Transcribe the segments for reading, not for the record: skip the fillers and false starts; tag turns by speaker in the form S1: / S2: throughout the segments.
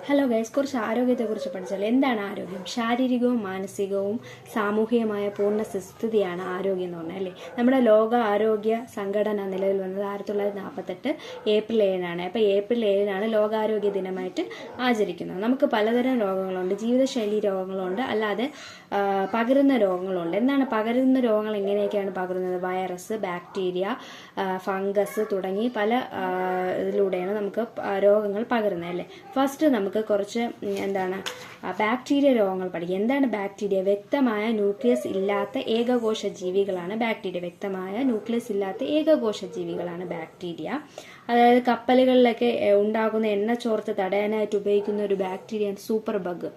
S1: Hello guys, കുറച്ച് ആരോഗ്യത്തെക്കുറിച്ച് പഠിച്ചാൽ എന്താണ് ആരോഗ്യം? ശാരീരികവും മാനസികവും സാമൂഹികമായ പൂർണ്ണ സുസ്ഥിതിയാണ് ആരോഗ്യം എന്ന് പറഞ്ഞാൽ അല്ലേ. നമ്മുടെ ലോക ആരോഗ്യ സംഘടന നിലവിൽ വന്നത് 1948 ഏപ്രിൽ 7 അപ്പോൾ ഏപ്രിൽ 7 ലോകാരോഗ്യ ദിനമായിട്ട് ആചരിക്കുന്നത്. നമുക്ക് പലതരം രോഗങ്ങളുണ്ട്, ജീവിതശൈലി രോഗങ്ങളുണ്ട്, അല്ലാതെ പകരുന്ന രോഗങ്ങളുണ്ട്. എന്താണ് പകരുന്ന രോഗങ്ങൾ? എങ്ങനെയൊക്കെയാണ് പകരുന്നത്? വൈറസ്, ബാക്ടീരിയ, ഫംഗസ് തുടങ്ങി പല ഇതിലൂടെയാണ് നമുക്ക് രോഗങ്ങൾ പകരുന്നത് അല്ലേ. ഫസ്റ്റ് നമുക്ക് കുറച്ച് ബാക്ടീരിയ രോഗങ്ങൾ പഠിക്കുക. എന്താണ് ബാക്ടീരിയ? വ്യക്തമായ ന്യൂക്ലിയസ് ഇല്ലാത്ത ഏകകോശ ജീവികളാണ് ബാക്ടീരിയ. വ്യക്തമായ ന്യൂക്ലിയസ് ഇല്ലാത്ത ഏകകോശ ജീവികളാണ് ബാക്ടീരിയ. അതായത് കപ്പലുകളിലൊക്കെ ഉണ്ടാകുന്ന എണ്ണ ചോർച്ച തടയാനായിട്ട് ഉപയോഗിക്കുന്ന ഒരു ബാക്ടീരിയയാണ് സൂപ്പർ ബഗ്.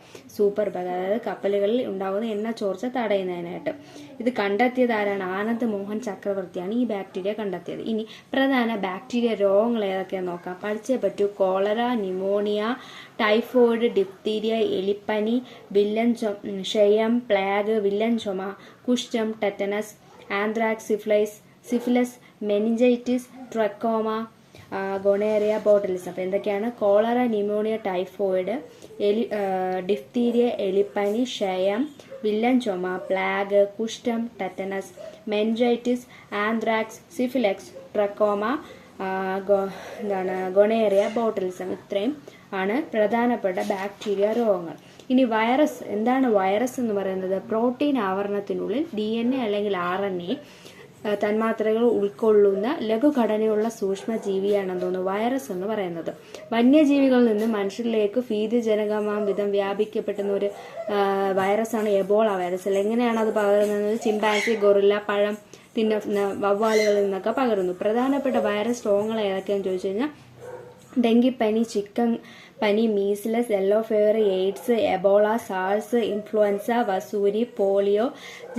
S1: അതായത് കപ്പലുകളിൽ ഉണ്ടാകുന്ന എണ്ണ ചോർച്ച തടയുന്നതിനായിട്ട്. ഇത് കണ്ടെത്തിയത് ആരാണ്? ആനന്ദ് മോഹൻ ചക്രവർത്തിയാണ് ഈ ബാക്ടീരിയ കണ്ടെത്തിയത്. ഇനി പ്രധാന ബാക്ടീരിയ രോഗങ്ങൾ ഏതൊക്കെയാണെന്ന് നോക്കാം. പഠിച്ചേ പറ്റൂ. കോളറ, ന്യൂമോണിയ, ടൈഫോയിഡ്, ഡിപ്തീരിയ, എലിപ്പനി, വില്ലൻ ക്ഷയം, പ്ലേഗ്, വില്ലൻ ചുമ, കുഷ്ഠം, tetanus, anthrax, syphilis, meningitis, trachoma, gonorrhoea, botulism. അപ്പോൾ എന്തൊക്കെയാണ്? കോളറ, ന്യൂമോണിയ, ടൈഫോയിഡ്, ഡിഫ്തീരിയ, എലിപ്പനി, ക്ഷയം, വില്ലൻ ചുമ, പ്ലേഗ്, കുഷ്ഠം, tetanus, meningitis, anthrax, syphilis, trachoma, gonorrhoea, botulism. ഇത്രയും ആണ് പ്രധാനപ്പെട്ട ബാക്ടീരിയ രോഗങ്ങൾ. ഇനി വൈറസ്. എന്താണ് വൈറസ് എന്ന് പറയുന്നത്? പ്രോട്ടീൻ ആവരണത്തിനുള്ളിൽ DNA അല്ലെങ്കിൽ RNA തന്മാത്രകൾ ഉൾക്കൊള്ളുന്ന ലഘുഘടനയുള്ള സൂക്ഷ്മജീവിയാണെന്ന് തോന്നുന്നു വൈറസ് എന്ന് പറയുന്നത്. വന്യജീവികളിൽ നിന്ന് മനുഷ്യരിലേക്ക് ഭീതിജനകമാം വിധം വ്യാപിക്കപ്പെടുന്ന ഒരു വൈറസാണ് എബോള വൈറസ്. എങ്ങനെയാണ് അത് പകരുന്നത്? ചിമ്പാൻസി, ഗൊറില്ല, പഴം തിന്നുന്ന വവ്വാലുകളിൽ നിന്നൊക്കെ പകരുന്നു. പ്രധാനപ്പെട്ട വൈറസ് രോഗങ്ങൾ ഏതൊക്കെയാണെന്ന് ചോദിച്ചു കഴിഞ്ഞാൽ ഡെങ്കിപ്പനി, ചിക്കൻ പനി, measles, yellow fever, AIDS, Ebola, SARS, influenza, വസൂരി, പോളിയോ,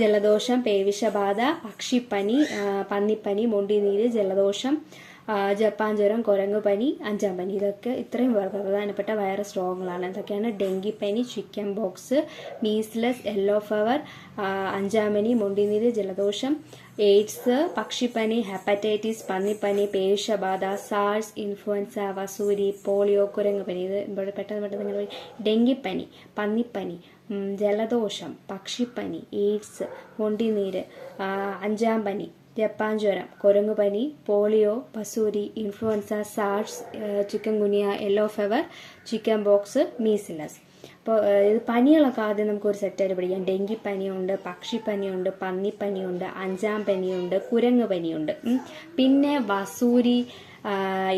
S1: ജലദോഷം, പേവിഷബാധ, പക്ഷിപ്പനി, പന്നിപ്പനി, മൊണ്ടിനീര്, ജലദോഷം, ജപ്പാൻ ജ്വരം, കുരങ്ങുപനി, അഞ്ചാം പനി. ഇതൊക്കെ ഇത്രയും പ്രധാനപ്പെട്ട വൈറസ് രോഗങ്ങളാണ്. എന്തൊക്കെയാണ്? ഡെങ്കിപ്പനി, ചിക്കൻ ബോക്സ്, മീസിലസ്, യെല്ലോ ഫീവർ, അഞ്ചാം പനി, മൊണ്ടിനീര്, ജലദോഷം, എയ്ഡ്സ്, പക്ഷിപ്പനി, ഹെപ്പറ്റൈറ്റിസ്, പന്നിപ്പനി, പേവിഷബാധ, സാൾസ്, ഇൻഫ്ലുവൻസ, വസൂരി, പോളിയോ, കുരങ്ങുപനി. ഇത് പെട്ടെന്ന് നിങ്ങൾ ഡെങ്കിപ്പനി, പന്നിപ്പനി, ജലദോഷം, പക്ഷിപ്പനി, എയ്ഡ്സ്, മൊണ്ടിനീര്, അഞ്ചാം പനി, ജപ്പാൻ ജ്വരം, കുരങ്ങുപനി, പോളിയോ, വസൂരി, influenza, SARS, chikungunya, yellow fever, chickenpox, measles. അപ്പോൾ ഇത് പനികളൊക്കെ ആദ്യം നമുക്കൊരു സെറ്റായിട്ട് പഠിക്കാം. ഡെങ്കിപ്പനിയുണ്ട്, പക്ഷിപ്പനിയുണ്ട്, പന്നിപ്പനിയുണ്ട്, അഞ്ചാം പനിയുണ്ട്, കുരങ്ങ് പനിയുണ്ട്. പിന്നെ വസൂരി,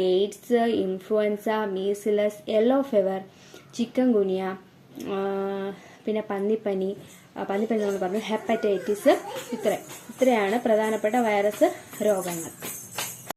S1: AIDS, influenza, measles, yellow fever, chikungunya, പിന്നെ പന്നിപ്പനി നമ്മൾ പറഞ്ഞു, ഹെപ്പറ്റൈറ്റിസ്. ഇത്രയാണ് പ്രധാനപ്പെട്ട വൈറസ് രോഗങ്ങൾ.